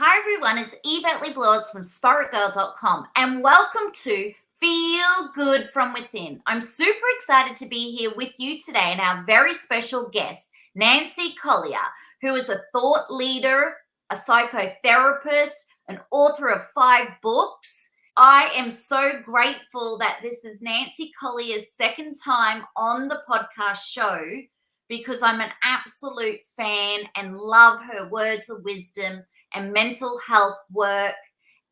Hi everyone, it's Yvette Le Blowitz from SPAITGIRL.com and welcome to Feel Good From Within. I'm super excited to be here with you today and our very special guest, Nancy Colier, who is a thought leader, a psychotherapist, an author of 5 books. I am so grateful that this is Nancy Collier's second time on the podcast show because I'm an absolute fan and love her words of wisdom and mental health work.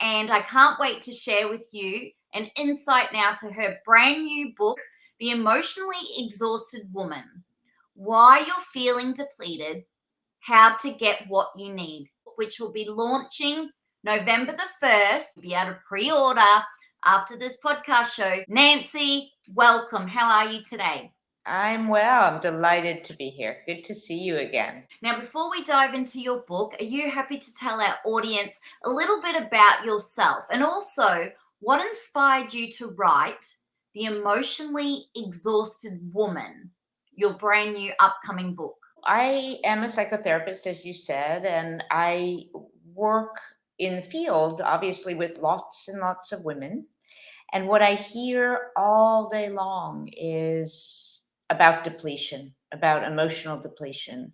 And I can't wait to share with you an insight now to her brand new book, The Emotionally Exhausted Woman: Why You're Feeling Depleted, How to Get What You Need, which will be launching November the 1st. You'll be able to pre-order after this podcast show. Nancy, welcome. How are you today? I'm well. I'm delighted to be here. Good to see you again. Now, before we dive into your book, are you happy to tell our audience a little bit about yourself and also what inspired you to write The Emotionally Exhausted Woman, your brand new upcoming book? I am a psychotherapist, as you said, and I work in the field, obviously, with lots and lots of women. And what I hear all day long is about depletion, about emotional depletion.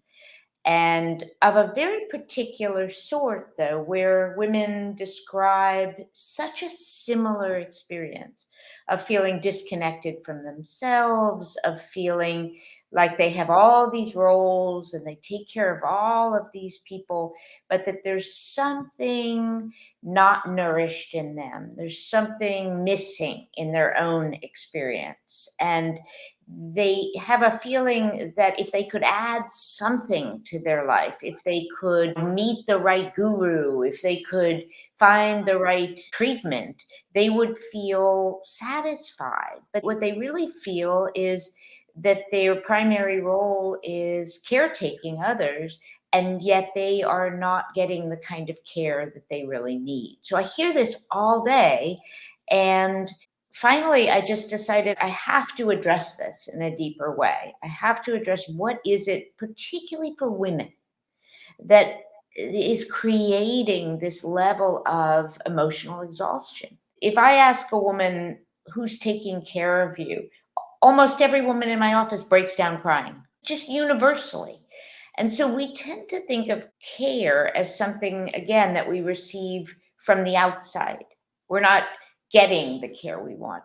And of a very particular sort, though, where women describe such a similar experience of feeling disconnected from themselves, of feeling like they have all these roles and they take care of all of these people, but that there's something not nourished in them. There's something missing in their own experience. And they have a feeling that if they could add something to their life, if they could meet the right guru, if they could find the right treatment, they would feel satisfied. But what they really feel is that their primary role is caretaking others, and yet they are not getting the kind of care that they really need. So I hear this all day, and finally, I just decided I have to address this in a deeper way. I have to address what is it, particularly for women, that is creating this level of emotional exhaustion. If I ask a woman who's taking care of you, almost every woman in my office breaks down crying, just universally. And so we tend to think of care as something, again, that we receive from the outside. We're not getting the care we want.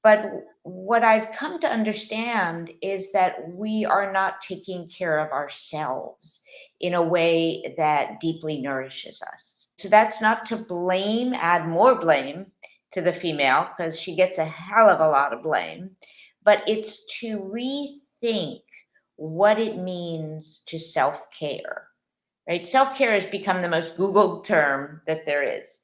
But what I've come to understand is that we are not taking care of ourselves in a way that deeply nourishes us. So that's not to blame, add more blame to the female, because she gets a hell of a lot of blame, but it's to rethink what it means to self-care, right? Self-care has become the most Googled term that there is.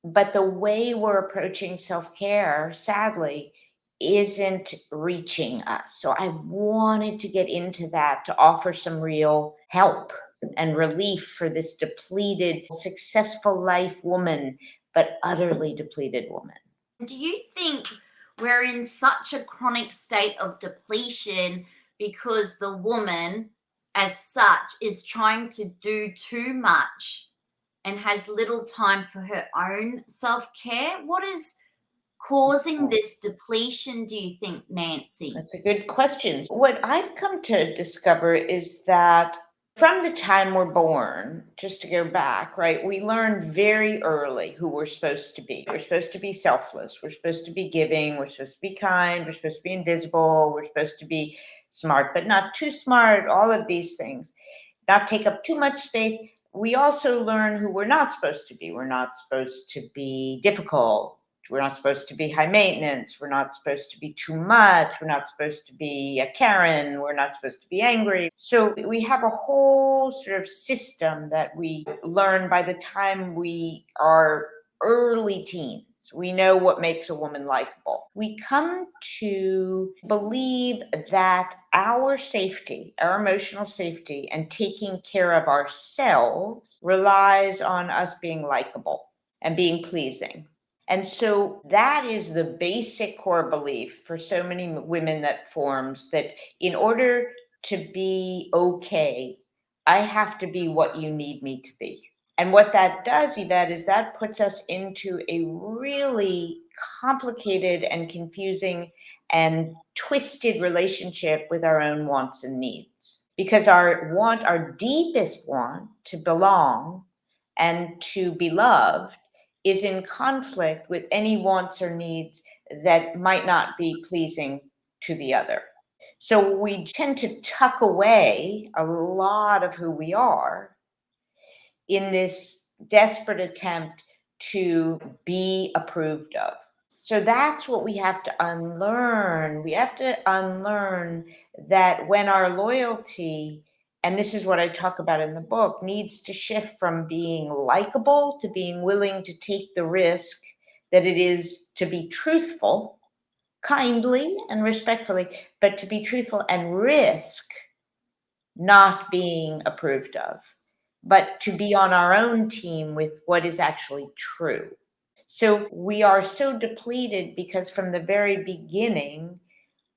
But the way we're approaching self-care, sadly, isn't reaching us. So I wanted to get into that to offer some real help and relief for this depleted, successful life woman, but utterly depleted woman. Do you think we're in such a chronic state of depletion because the woman, as such, is trying to do too much and has little time for her own self-care? What is causing this depletion, do you think, Nancy? That's a good question. What I've come to discover is that from the time we're born, just to go back, right, we learn very early who we're supposed to be. We're supposed to be selfless. We're supposed to be giving. We're supposed to be kind. We're supposed to be invisible. We're supposed to be smart, but not too smart. All of these things, not take up too much space. We also learn who we're not supposed to be. We're not supposed to be difficult. We're not supposed to be high maintenance. We're not supposed to be too much. We're not supposed to be a Karen. We're not supposed to be angry. So we have a whole sort of system that we learn by the time we are early teens. We know what makes a woman likable. We come to believe that our safety, our emotional safety, and taking care of ourselves relies on us being likable and being pleasing. And so that is the basic core belief for so many women that forms, that in order to be okay, I have to be what you need me to be. And what that does, Yvette, is that puts us into a really complicated and confusing and twisted relationship with our own wants and needs. Because our deepest want to belong and to be loved is in conflict with any wants or needs that might not be pleasing to the other. So we tend to tuck away a lot of who we are in this desperate attempt to be approved of. So that's what we have to unlearn. We have to unlearn that when our loyalty, and this is what I talk about in the book, needs to shift from being likable to being willing to take the risk that it is to be truthful, kindly and respectfully, but to be truthful and risk not being approved of, but to be on our own team with what is actually true. So we are so depleted because from the very beginning,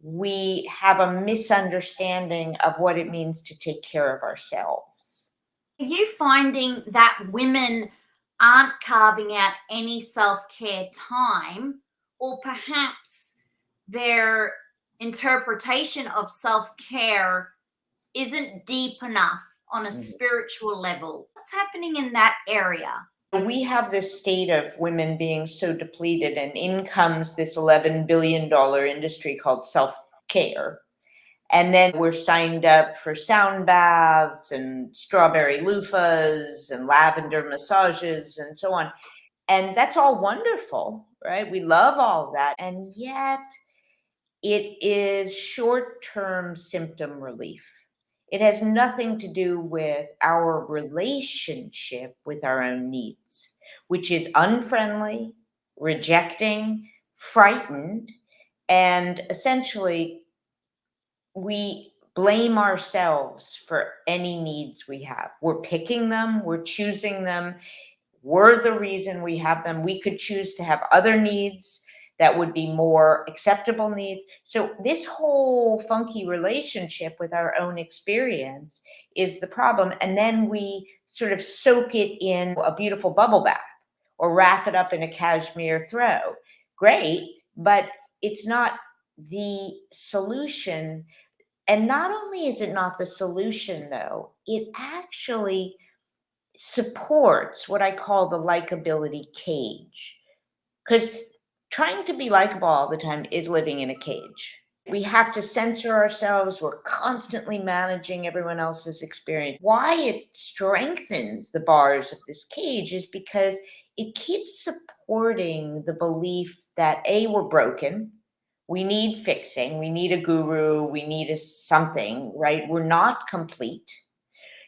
we have a misunderstanding of what it means to take care of ourselves. Are you finding that women aren't carving out any self-care time, or perhaps their interpretation of self-care isn't deep enough on a spiritual level? What's happening in that area? We have this state of women being so depleted, and in comes this $11 billion industry called self-care. And then we're signed up for sound baths and strawberry loofahs and lavender massages and so on. And that's all wonderful, right? We love all that. And yet it is short-term symptom relief. It has nothing to do with our relationship with our own needs, which is unfriendly, rejecting, frightened, and essentially we blame ourselves for any needs we have. We're picking them, we're choosing them. We're the reason we have them. We could choose to have other needs that would be more acceptable needs. So this whole funky relationship with our own experience is the problem. And then we sort of soak it in a beautiful bubble bath or wrap it up in a cashmere throw. Great, but it's not the solution. And not only is it not the solution, though, it actually supports what I call the likability cage. Because trying to be likable all the time is living in a cage. We have to censor ourselves. We're constantly managing everyone else's experience. Why it strengthens the bars of this cage is because it keeps supporting the belief that A, we're broken. We need fixing. We need a guru. We need a something, right? We're not complete.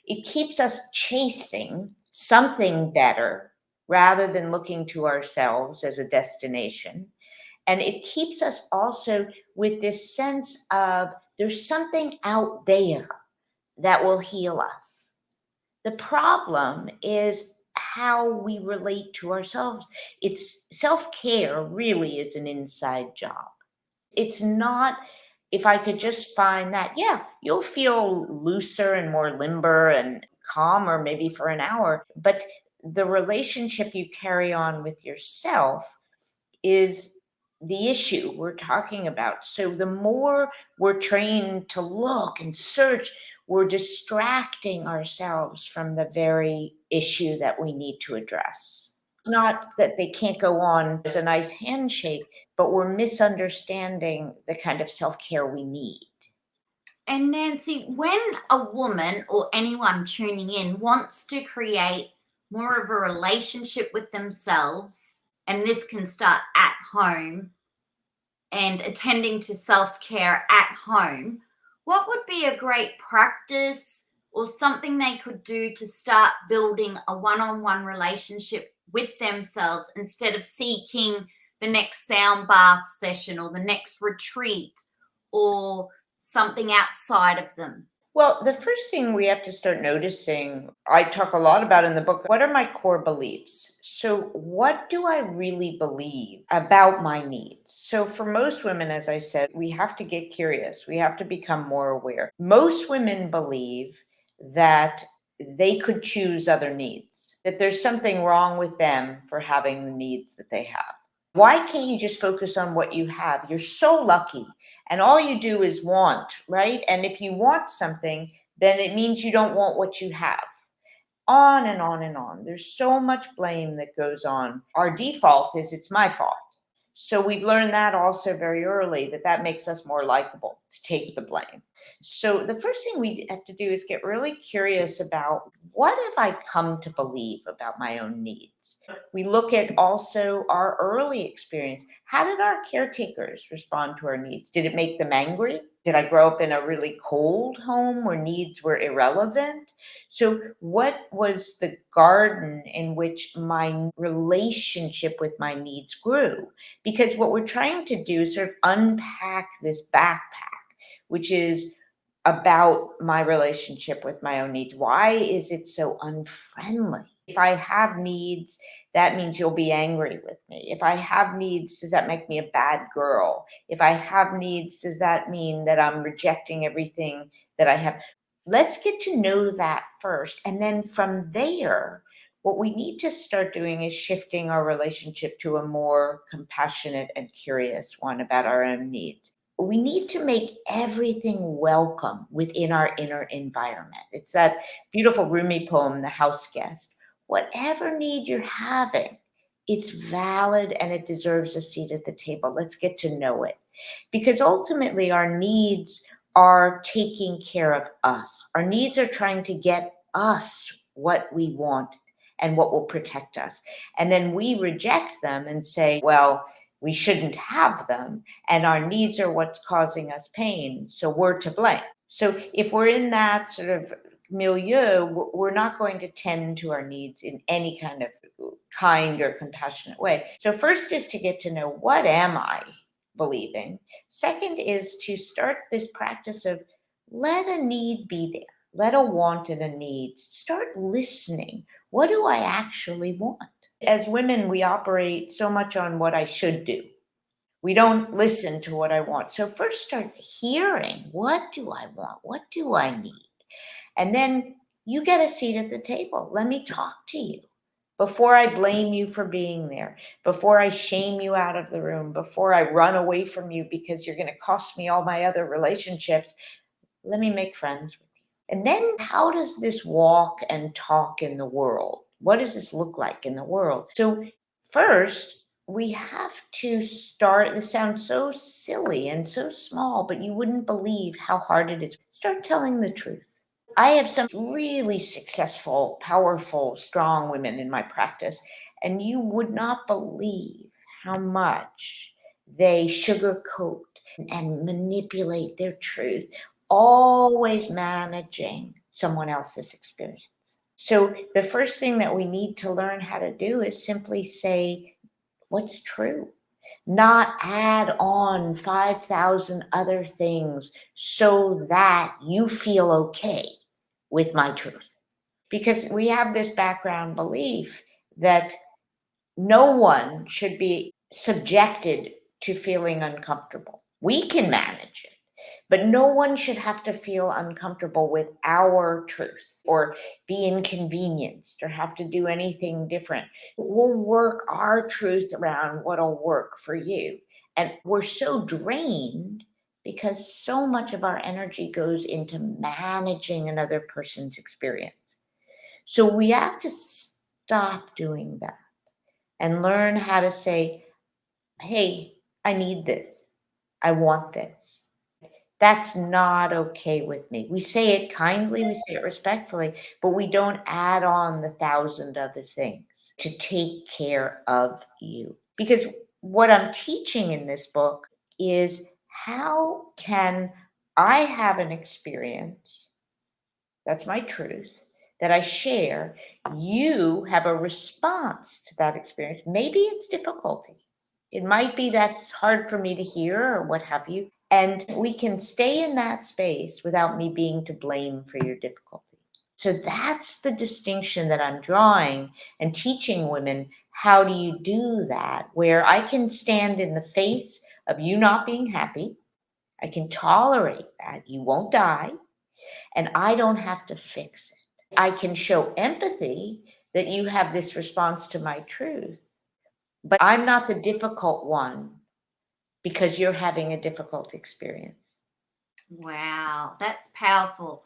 It keeps us chasing something better rather than looking to ourselves as a destination. And it keeps us also with this sense of there's something out there that will heal us. The problem is how we relate to ourselves. It's self-care really is an inside job. It's not, if I could just find that, yeah, you'll feel looser and more limber and calmer maybe for an hour, but the relationship you carry on with yourself is the issue we're talking about. So the more we're trained to look and search, we're distracting ourselves from the very issue that we need to address. Not that they can't go on as a nice handshake, but we're misunderstanding the kind of self-care we need. And Nancy, when a woman or anyone tuning in wants to create more of a relationship with themselves, and this can start at home and attending to self-care at home, what would be a great practice or something they could do to start building a one-on-one relationship with themselves instead of seeking the next sound bath session or the next retreat or something outside of them? Well, the first thing we have to start noticing, I talk a lot about in the book, what are my core beliefs? So, what do I really believe about my needs? So, for most women, as I said, we have to get curious. We have to become more aware. Most women believe that they could choose other needs. that there's something wrong with them for having the needs that they have. Why can't you just focus on what you have? You're so lucky. And all you do is want, right? And if you want something, then it means you don't want what you have. On and on and on. There's so much blame that goes on. Our default is it's my fault. So we've learned that also very early, that makes us more likable to take the blame. So the first thing we have to do is get really curious about, what have I come to believe about my own needs? We look at also our early experience. How did our caretakers respond to our needs? Did it make them angry? Did I grow up in a really cold home where needs were irrelevant? So what was the garden in which my relationship with my needs grew? Because what we're trying to do is sort of unpack this backpack, which is about my relationship with my own needs. Why is it so unfriendly? If I have needs, that means you'll be angry with me. If I have needs, does that make me a bad girl? If I have needs, does that mean that I'm rejecting everything that I have? Let's get to know that first. And then from there, what we need to start doing is shifting our relationship to a more compassionate and curious one about our own needs. We need to make everything welcome within our inner environment. It's that beautiful Rumi poem, The House Guest. Whatever need you're having, it's valid and it deserves a seat at the table. Let's get to know it. Because ultimately, our needs are taking care of us. Our needs are trying to get us what we want and what will protect us. And then we reject them and say, well, we shouldn't have them, and our needs are what's causing us pain, so we're to blame. So if we're in that sort of milieu, we're not going to tend to our needs in any kind of kind or compassionate way. So first is to get to know, what am I believing? Second is to start this practice of, let a need be there. Let a want and a need. Start listening. What do I actually want? As women, we operate so much on what I should do. We don't listen to what I want. So first start hearing, what do I want? What do I need? And then you get a seat at the table. Let me talk to you. Before I blame you for being there, before I shame you out of the room, before I run away from you because you're going to cost me all my other relationships, let me make friends with you. And then how does this walk and talk in the world? What does this look like in the world? So first, we have to start, this sounds so silly and so small, but you wouldn't believe how hard it is. Start telling the truth. I have some really successful, powerful, strong women in my practice, and you would not believe how much they sugarcoat and manipulate their truth, always managing someone else's experience. So the first thing that we need to learn how to do is simply say what's true, not add on 5,000 other things so that you feel okay with my truth. Because we have this background belief that no one should be subjected to feeling uncomfortable. We can manage it, but no one should have to feel uncomfortable with our truth or be inconvenienced or have to do anything different. We'll work our truth around what'll work for you. And we're so drained because so much of our energy goes into managing another person's experience. So we have to stop doing that and learn how to say, hey, I need this. I want this. That's not okay with me. We say it kindly, we say it respectfully, but we don't add on the 1,000 other things to take care of you. Because what I'm teaching in this book is, how can I have an experience, that's my truth, that I share, you have a response to that experience. Maybe it's difficulty. It might be that's hard for me to hear or what have you. And we can stay in that space without me being to blame for your difficulty. So that's the distinction that I'm drawing and teaching women. How do you do that? Where I can stand in the face of you not being happy. I can tolerate that. You won't die. And I don't have to fix it. I can show empathy that you have this response to my truth, but I'm not the difficult one because you're having a difficult experience. Wow, that's powerful.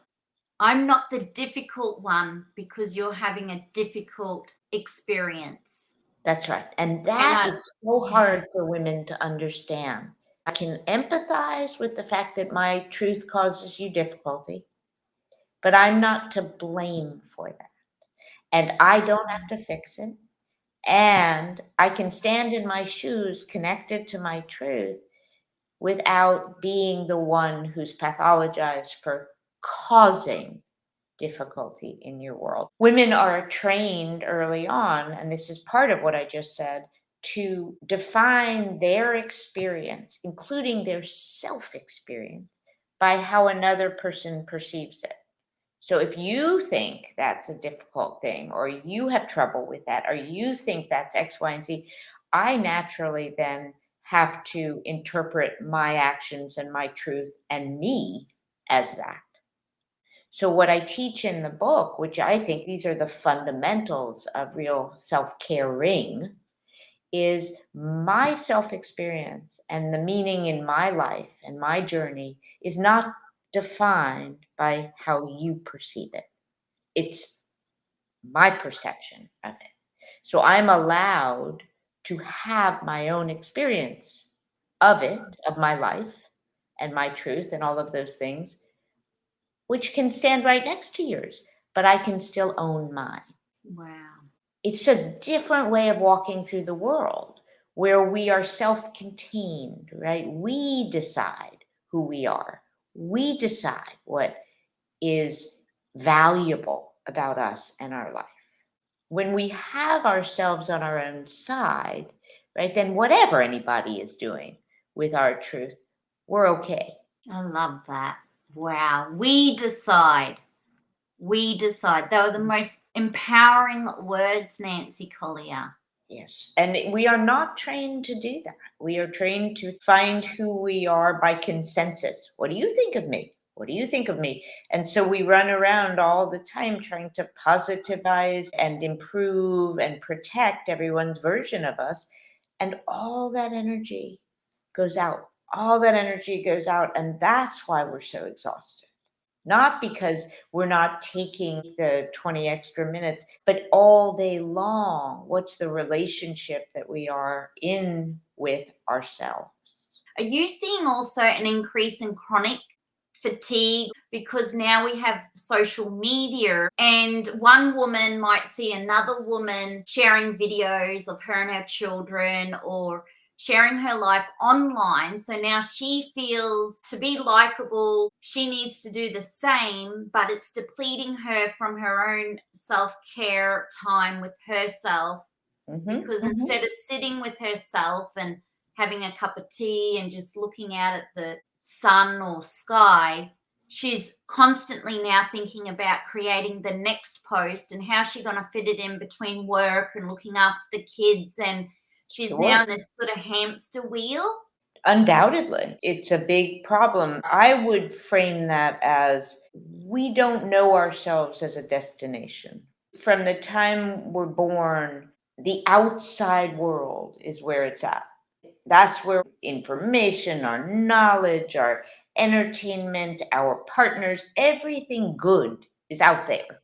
I'm not the difficult one because you're having a difficult experience. That's right. And And that I, is so yeah, hard for women to understand. I can empathize with the fact that my truth causes you difficulty, but I'm not to blame for that. And I don't have to fix it. And I can stand in my shoes connected to my truth without being the one who's pathologized for causing difficulty in your world. Women are trained early on, and this is part of what I just said, to define their experience, including their self experience, by how another person perceives it. So if you think that's a difficult thing, or you have trouble with that, or you think that's X, Y, and Z, I naturally then have to interpret my actions and my truth and me as that. So, what I teach in the book, which I think these are the fundamentals of real self caring, is my self experience and the meaning in my life and my journey is not defined by how you perceive it. It's my perception of it. So I'm allowed to have my own experience of it, of my life and my truth and all of those things, which can stand right next to yours, but I can still own mine. wow. It's a different way of walking through the world where we are self contained, right? We decide who we are, we decide what is valuable about us and our life. When we have ourselves on our own side, right, then whatever anybody is doing with our truth, we're okay. I love that. Wow. We decide. We decide. They were the most empowering words, Nancy Collier. Yes. And we are not trained to do that. We are trained to find who we are by consensus. What do you think of me? What do you think of me? And so we run around all the time trying to positivize and improve and protect everyone's version of us. And all that energy goes out. All that energy goes out. And that's why we're so exhausted. Not because we're not taking the 20 extra minutes, but all day long, what's the relationship that we are in with ourselves? Are you seeing also an increase in chronic fatigue because now we have social media and one woman might see another woman sharing videos of her and her children or sharing her life online. So now she feels to be likable, she needs to do the same, but it's depleting her from her own self care time with herself because Mhm. instead of sitting with herself and having a cup of tea and just looking out at the sun or sky, she's constantly now thinking about creating the next post and how's she going to fit it in between work and looking after the kids. And she's now Sure. in this sort of hamster wheel. Undoubtedly, it's a big problem. I would frame that as we don't know ourselves as a destination. From the time we're born, the outside world is where it's at. That's where information, our knowledge, our entertainment, our partners, everything good is out there.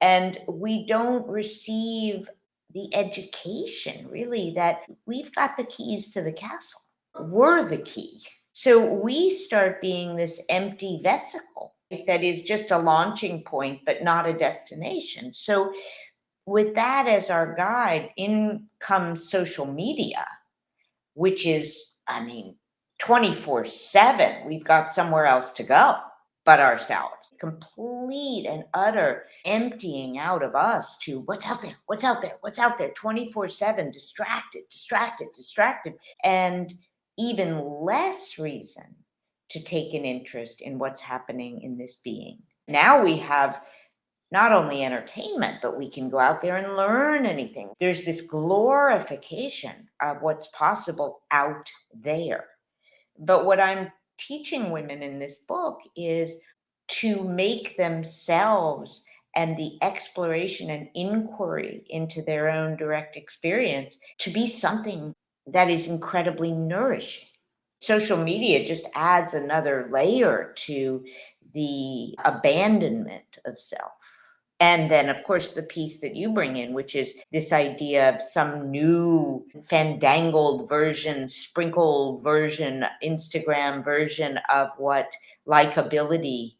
And we don't receive the education, really, that we've got the keys to the castle. We're the key. So we start being this empty vesicle that is just a launching point, but not a destination. So, with that as our guide, in comes social media, which is, I mean, 24/7. We've got somewhere else to go but ourselves. Complete and utter emptying out of us to what's out there, what's out there, what's out there, 24/7, distracted, distracted, distracted. And even less reason to take an interest in what's happening in this being. Now we have not only entertainment, but we can go out there and learn anything. There's this glorification of what's possible out there. But what I'm teaching women in this book is to make themselves and the exploration and inquiry into their own direct experience to be something that is incredibly nourishing. Social media just adds another layer to the abandonment of self. And then, of course, the piece that you bring in, which is this idea of some new fandangled version, sprinkled version, Instagram version of what likability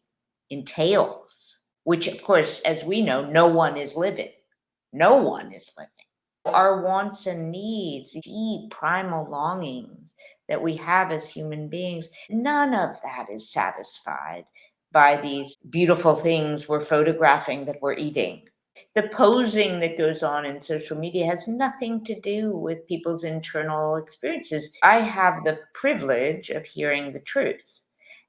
entails, which, of course, as we know, no one is living. No one is living. Our wants and needs, deep primal longings that we have as human beings, none of that is satisfied by these beautiful things we're photographing that we're eating. The posing that goes on in social media has nothing to do with people's internal experiences. I have the privilege of hearing the truth.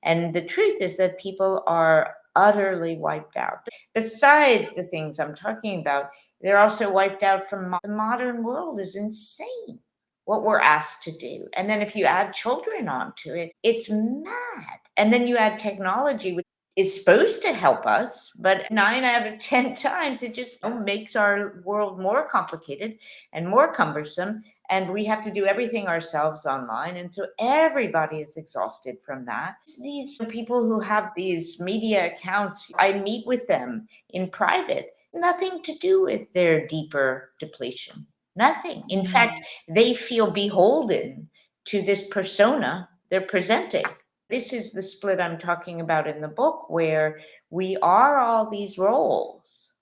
And the truth is that people are utterly wiped out. Besides the things I'm talking about, they're also wiped out from the modern world is insane what we're asked to do. And then if you add children onto it, it's mad. And then you add technology, which is supposed to help us, but 9 out of 10 times it just makes our world more complicated and more cumbersome. And we have to do everything ourselves online. And so everybody is exhausted from that. These people who have these media accounts, I meet with them in private, nothing to do with their deeper depletion. Nothing. In fact, they feel beholden to this persona they're presenting. This is the split I'm talking about in the book, where we are all these roles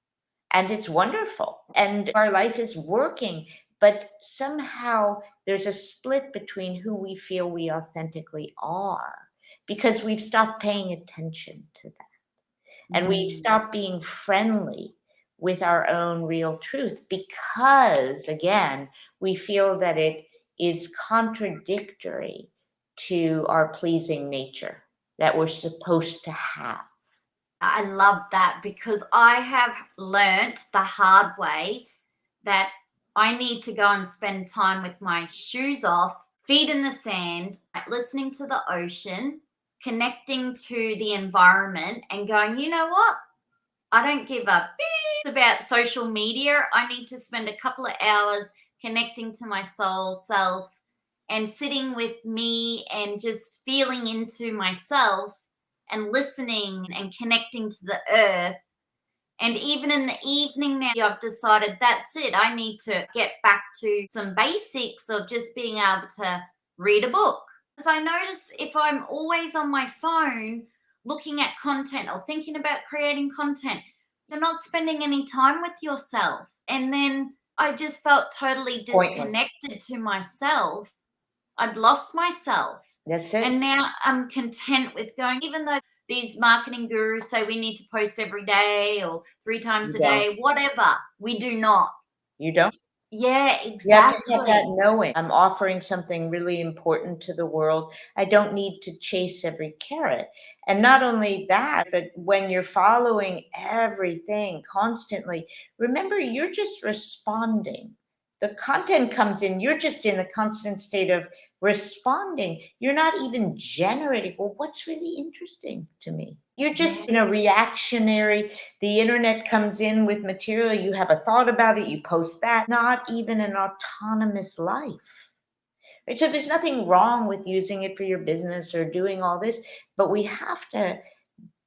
and it's wonderful and our life is working, but somehow there's a split between who we feel we authentically are because we've stopped paying attention to that. And we've stopped being friendly with our own real truth because, again, we feel that it is contradictory to our pleasing nature that we're supposed to have. I love that because I have learnt the hard way that I need to go and spend time with my shoes off, feet in the sand, listening to the ocean, connecting to the environment and going, you know what? I don't give a beep about social media. I need to spend a couple of hours connecting to my soul self and sitting with me and just feeling into myself and listening and connecting to the earth. And even in the evening now, I've decided that's it. I need to get back to some basics of just being able to read a book. Because I noticed if I'm always on my phone looking at content or thinking about creating content, you're not spending any time with yourself. And then I just felt totally disconnected to myself. I'd lost myself. That's it. And now I'm content with going, even though these marketing gurus say we need to post every day or 3 times a day, whatever. We do not. You don't? Yeah, You have exactly. to have that knowing. I'm offering something really important to the world. I don't need to chase every carrot. And not only that, but when you're following everything constantly, remember, you're just responding. The content comes in, you're just in a constant state of responding. You're not even generating, well, what's really interesting to me? You're just in a reactionary, the internet comes in with material, you have a thought about it, you post that, not even an autonomous life. Right? So there's nothing wrong with using it for your business or doing all this, but we have to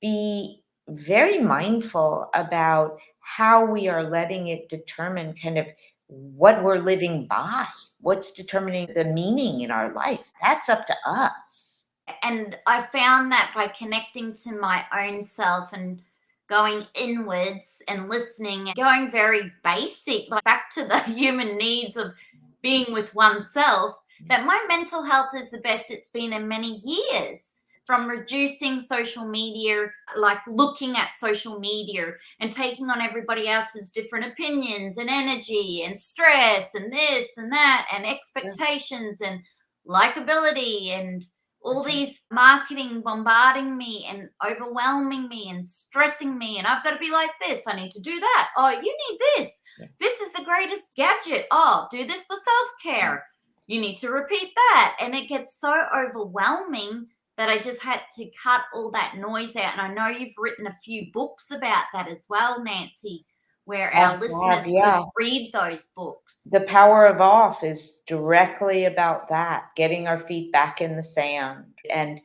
be very mindful about how we are letting it determine kind of what we're living by, what's determining the meaning in our life. That's up to us. And I found that by connecting to my own self and going inwards and listening, going very basic, like back to the human needs of being with oneself, that my mental health is the best it's been in many years. From reducing social media, like looking at social media and taking on everybody else's different opinions and energy and stress and this and that and expectations and likability and all these marketing bombarding me and overwhelming me and stressing me. And I've got to be like this. I need to do that. Oh, you need this. This is the greatest gadget. Oh, do this for self-care. You need to repeat that. And it gets so overwhelming that I just had to cut all that noise out. And I know you've written a few books about that as well, Nancy, where I our have, listeners could yeah. read those books. The power of off is directly about that, getting our feet back in the sand and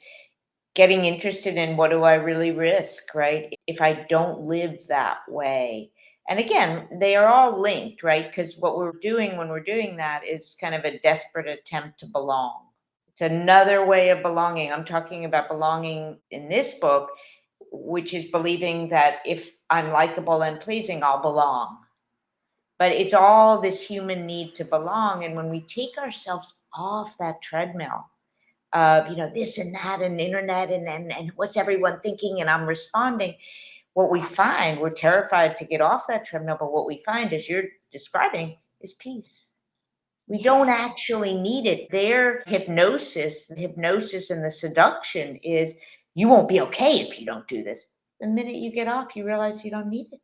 getting interested in what do I really risk, right? If I don't live that way. And again, they are all linked, right? Because what we're doing when we're doing that is kind of a desperate attempt to belong. It's another way of belonging. I'm talking about belonging in this book, which is believing that if I'm likable and pleasing, I'll belong. But it's all this human need to belong. And when we take ourselves off that treadmill of, this and that and internet and what's everyone thinking and I'm responding, what we find, we're terrified to get off that treadmill, but what we find, as you're describing, is peace. We don't actually need it. Their hypnosis and the seduction is you won't be okay if you don't do this. The minute you get off, you realize you don't need it.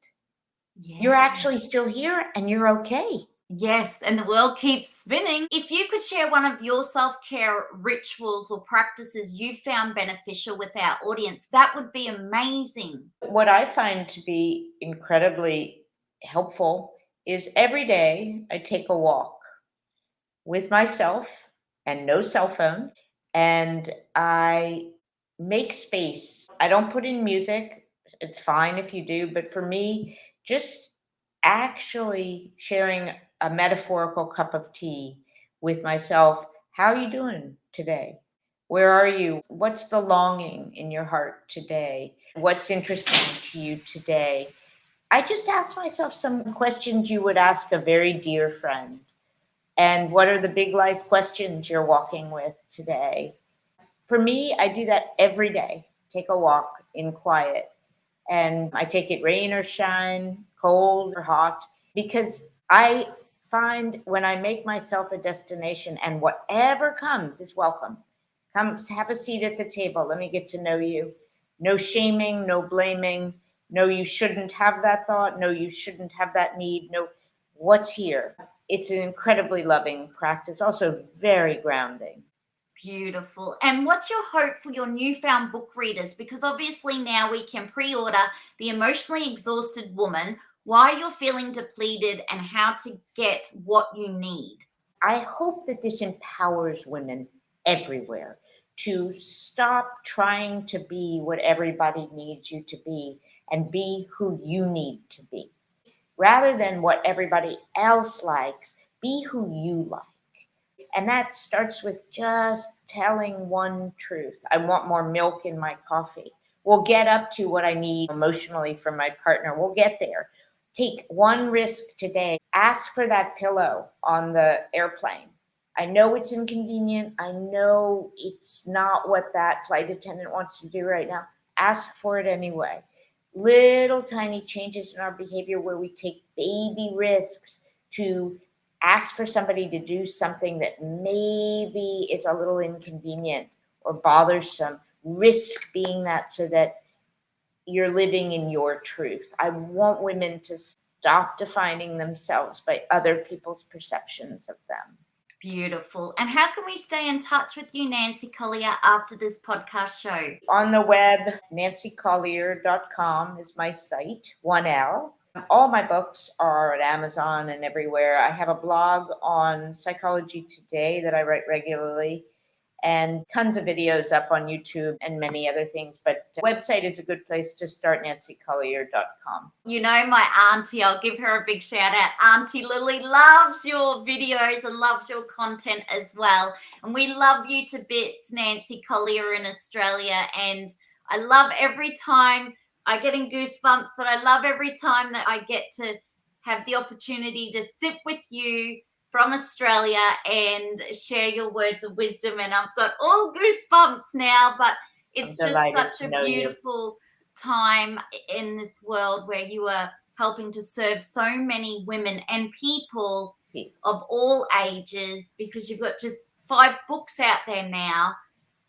You're actually still here and you're okay. Yes, and the world keeps spinning. If you could share one of your self-care rituals or practices you found beneficial with our audience, that would be amazing. What I find to be incredibly helpful is every day I take a walk with myself and no cell phone, and I make space. I don't put in music. It's fine if you do, but for me, just actually sharing a metaphorical cup of tea with myself. How are you doing today? Where are you? What's the longing in your heart today? What's interesting to you today? I just ask myself some questions you would ask a very dear friend. And what are the big life questions you're walking with today? For me, I do that every day. Take a walk in quiet. And I take it rain or shine, cold or hot, because I find when I make myself a destination and whatever comes is welcome. Come have a seat at the table. Let me get to know you. No shaming, no blaming. No, you shouldn't have that thought. No, you shouldn't have that need. No, what's here? It's an incredibly loving practice, also very grounding. Beautiful. And what's your hope for your newfound book readers? Because obviously now we can pre-order The Emotionally Exhausted Woman, Why You're Feeling Depleted, and How to Get What You Need. I hope that this empowers women everywhere to stop trying to be what everybody needs you to be and be who you need to be. Rather than what everybody else likes, be who you like. And that starts with just telling one truth. I want more milk in my coffee. We'll get up to what I need emotionally from my partner. We'll get there. Take one risk today. Ask for that pillow on the airplane. I know it's inconvenient. I know it's not what that flight attendant wants to do right now. Ask for it anyway. Little tiny changes in our behavior where we take baby risks to ask for somebody to do something that maybe is a little inconvenient or bothersome. Risk being that so that you're living in your truth. I want women to stop defining themselves by other people's perceptions of them. Beautiful. And how can we stay in touch with you, Nancy Colier, after this podcast show? On the web, nancycolier.com is my site, 1L. All my books are at Amazon and everywhere. I have a blog on Psychology Today that I write regularly, and tons of videos up on YouTube and many other things. But the website is a good place to start, nancycolier.com. You know, my auntie, I'll give her a big shout out. Auntie Lily loves your videos and loves your content as well. And we love you to bits, Nancy Colier in Australia. And I love every time I get in goosebumps, but I love every time that I get to have the opportunity to sit with you from Australia and share your words of wisdom. And I've got all goosebumps now, but it's just such a beautiful time in this world where you are helping to serve so many women and people of all ages, because you've got just 5 books out there now.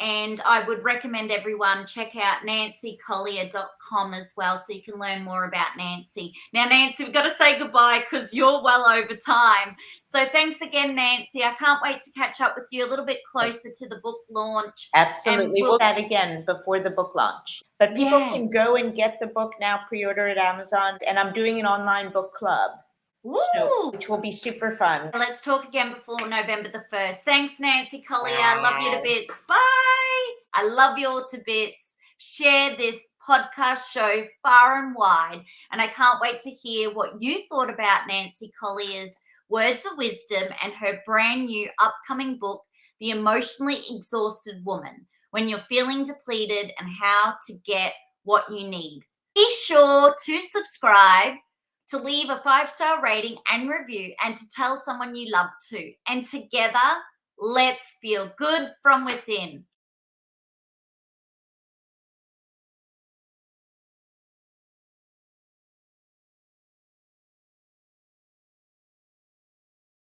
And I would recommend everyone check out nancycolier.com as well, so you can learn more about Nancy. Now, Nancy, we've got to say goodbye because you're well over time. So thanks again, Nancy. I can't wait to catch up with you a little bit closer to the book launch. Absolutely. We'll do that again before the book launch. But people can go and get the book now, pre-order at Amazon, and I'm doing an online book club. So, which will be super fun. Let's talk again before November the 1st. Thanks, Nancy Colier. I love you to bits. Bye. I love you all to bits. Share this podcast show far and wide. And I can't wait to hear what you thought about Nancy Collier's words of wisdom and her brand new upcoming book, The Emotionally Exhausted Woman, When You're Feeling Depleted and How to Get What You Need. Be sure to subscribe, to leave a 5-star rating and review, and to tell someone you love too. And together, let's feel good from within.